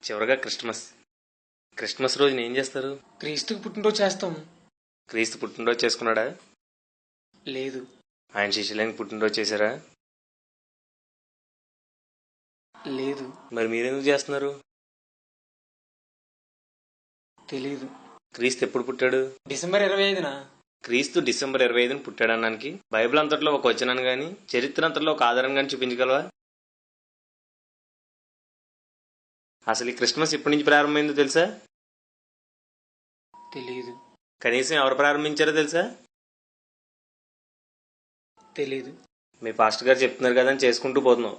చివరగా క్రిస్మస్ రోజున ఏం చేస్తారు? క్రీస్తుకు పుట్టినరోజు చేస్తాం. క్రీస్తు పుట్టినరోజు చేసుకున్నాడా? లేదు. ఆయన శిష్యులైన పుట్టినరోజు చేశారా? లేదు. మరి మీరెందుకు చేస్తున్నారు? తెలీదు. క్రీస్తు ఎప్పుడు పుట్టాడు? డిసెంబర్ 25న. క్రీస్తు డిసెంబర్ 25న పుట్టాడనడానికి బైబిల్ అంతట్లో ఒక వచనాన్ని గాని, చరిత్ర అంతట్లో ఒక ఆధారం గాని చూపించగలవా? అసలు ఈ క్రిస్మస్ ఎప్పటి నుంచి ప్రారంభమైందో తెలుసా? తెలీదు. కనీసం ఎవరు ప్రారంభించారో తెలుసా? తెలీదు. మీ పాస్టర్ గారు చెప్తున్నారు కదా అని చేసుకుంటూ పోతున్నావు.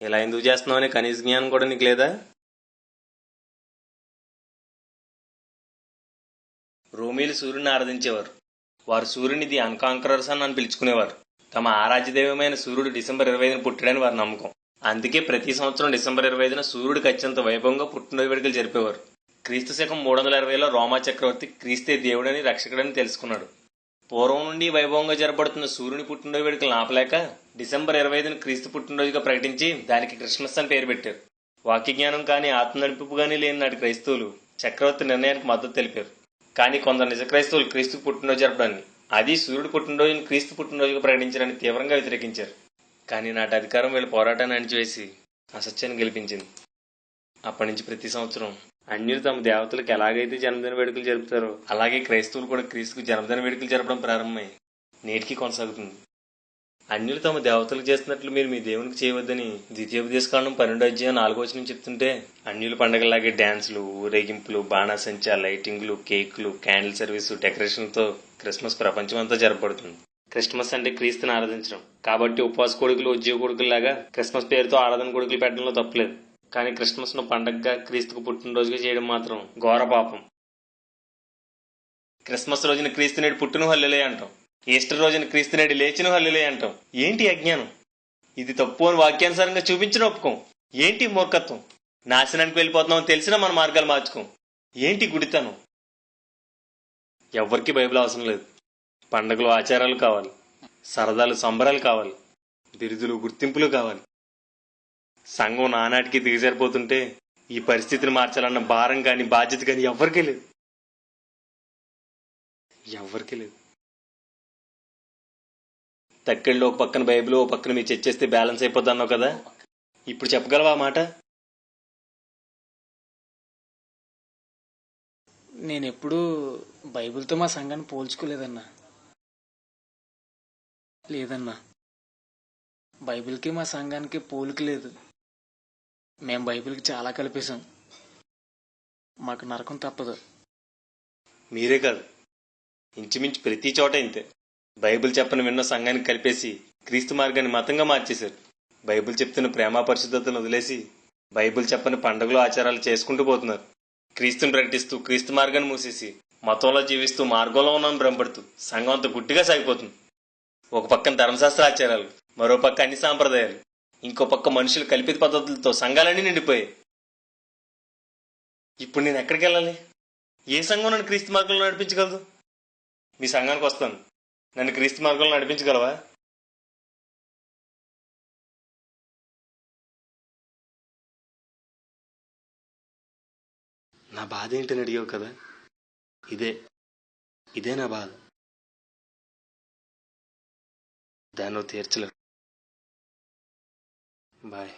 ఇలా ఎందుకు చేస్తున్నావు అనే కనీస జ్ఞానం కూడా నీకు లేదా? రోమీలు సూర్యుని ఆరాధించేవారు. వారు సూర్యుని ది అన్కాంకరర్స్ అని పిలుచుకునేవారు. తమ ఆరాధ్య దైవమైన సూర్యుడు డిసెంబర్ 25న పుట్టాడని వారి నమ్మకం. అందుకే ప్రతి సంవత్సరం డిసెంబర్ 25న సూర్యుడికి అత్యంత వైభవంగా పుట్టినరోజు వేడుకలు జరిపేవారు. క్రీస్తు శకం 320లో రోమా చక్రవర్తి క్రీస్తే దేవుడని రక్షకుడని తెలుసుకున్నాడు. పూర్వం నుండి వైభవంగా జరపడుతున్న సూర్యుని పుట్టినరోజు వేడుకలను ఆపలేక డిసెంబర్ 25న క్రీస్తు పుట్టినరోజుగా ప్రకటించి దానికి క్రిస్మస్ అని పేరు పెట్టారు. వాక్య జ్ఞానం కానీ ఆత్మ నడిపింపు కానీ లేని నాటి క్రైస్తవులు చక్రవర్తి నిర్ణయానికి మద్దతు తెలిపారు. కానీ కొందరు నిజ క్రైస్తవులు క్రీస్తు పుట్టినరోజు జరపడాన్ని, అది సూర్యుడు పుట్టినరోజుని క్రీస్తు పుట్టినరోజుగా ప్రకటించడాన్ని తీవ్రంగా వ్యతిరేకించారు. కానీ నాటి అధికారం వీళ్ళ పోరాటాన్ని అణిచివేసి అసత్యాన్ని గెలిపించింది. అప్పటి నుంచి ప్రతి సంవత్సరం అన్యులు తమ దేవతలకు ఎలాగైతే జన్మదిన వేడుకలు జరుపుతారో అలాగే క్రైస్తవులు కూడా క్రీస్తుకు జన్మదిన వేడుకలు జరపడం ప్రారంభమై నేటికి కొనసాగుతుంది. అన్యులు తమ దేవతలకు చేస్తున్నట్లు మీరు మీ దేవునికి చేయవద్దని ద్వితీయోపదేశకాండం 12:4 చెప్తుంటే, అన్యుల పండగలాగే డాన్సులు, ఊరేగింపులు, బాణాసంచా, లైటింగ్లు, కేకులు, క్యాండిల్ సర్వీసు, డెకరేషన్లతో క్రిస్మస్ ప్రపంచమంతా జరపబడుతుంది. క్రిస్మస్ అంటే క్రీస్తుని ఆరాధించడం కాబట్టి ఉపవాస కొడుకులు, ఉద్యోగ కొడుకుల్లాగా క్రిస్మస్ పేరుతో ఆరాధన కొడుకులు పెట్టడంలో తప్పులేదు. కానీ క్రిస్మస్ ను పండగగా క్రీస్తుకు పుట్టినరోజుగా చేయడం మాత్రం ఘోర పాపం. క్రిస్మస్ రోజున క్రీస్తు నేడు పుట్టును హల్లెలూయా అంటాం. ఈస్టర్ రోజున క్రీస్తు నేడు లేచిన హల్లెలూయా అంటాం. ఏంటి అజ్ఞానం? ఇది తప్పు అని వాక్యానుసారంగా చూపించిన ఒప్పుకోం. ఏంటి మూర్ఖత్వం? నాశనానికి వెళ్ళిపోతున్నాం తెలిసినా మన మార్గాలు మార్చుకోం. ఏంటి గుడితనం? ఎవ్వరికి బైబిల్ అవసరం లేదు. పండగలు ఆచారాలు కావాలి, సరదాలు సంబరాలు కావాలి, బిరుదులు గుర్తింపులు కావాలి. సంఘం నానాటికి దిగజారిపోతుంటే ఈ పరిస్థితిని మార్చాలన్న భారం కానీ బాధ్యత కానీ ఎవ్వరికీ లేదు. తక్కెళ్ళు ఒక పక్కన బైబిల్, ఓ పక్కన మీరు చర్చేస్తే బ్యాలెన్స్ అయిపోతున్నావు కదా. ఇప్పుడు చెప్పగలవా ఆ మాట? నేనెప్పుడూ బైబిల్తో మా సంఘాన్ని పోల్చుకోలేదన్నా. లేదన్నా, బైబిల్కి మా సంఘానికి పోలిక లేదు. మేము బైబిల్కి చాలా కలిపేశాం. మాకు నరకం తప్పదు. మీరే కాదు, ఇంచుమించు ప్రతి చోట ఇంతే. బైబిల్ చెప్పని విన్న సంఘానికి కలిపేసి క్రీస్తు మార్గాన్ని మతంగా మార్చేశారు. బైబిల్ చెప్తున్న ప్రేమ పరిశుద్ధతను వదిలేసి బైబిల్ చెప్పని పండుగలు ఆచారాలు చేసుకుంటూ పోతున్నారు. క్రీస్తుని ప్రకటిస్తూ క్రీస్తు మార్గాన్ని మూసేసి మతంలో జీవిస్తూ మార్గంలో ఉన్నాను భ్రమపడుతూ సంఘం అంతా గుట్టిగా సాగిపోతుంది. ఒక పక్కన ధర్మశాస్త్ర ఆచారాలు, మరో పక్క అన్ని సాంప్రదాయాలు, ఇంకో పక్క మనుషులు కల్పిత పద్ధతులతో సంఘాలన్నీ నిండిపోయాయి. ఇప్పుడు నేను ఎక్కడికి వెళ్ళాలి? ఏ సంఘం నన్ను క్రీస్తు మార్గంలో నడిపించగలదు? మీ సంఘానికి వస్తాను. నన్ను క్రీస్తు మార్గంలో నడిపించగలవా? నా బాధ ఏంటని అడిగావు కదా, ఇదే నా బాధ. దాన్ని తీర్చలేవు. బాయ్.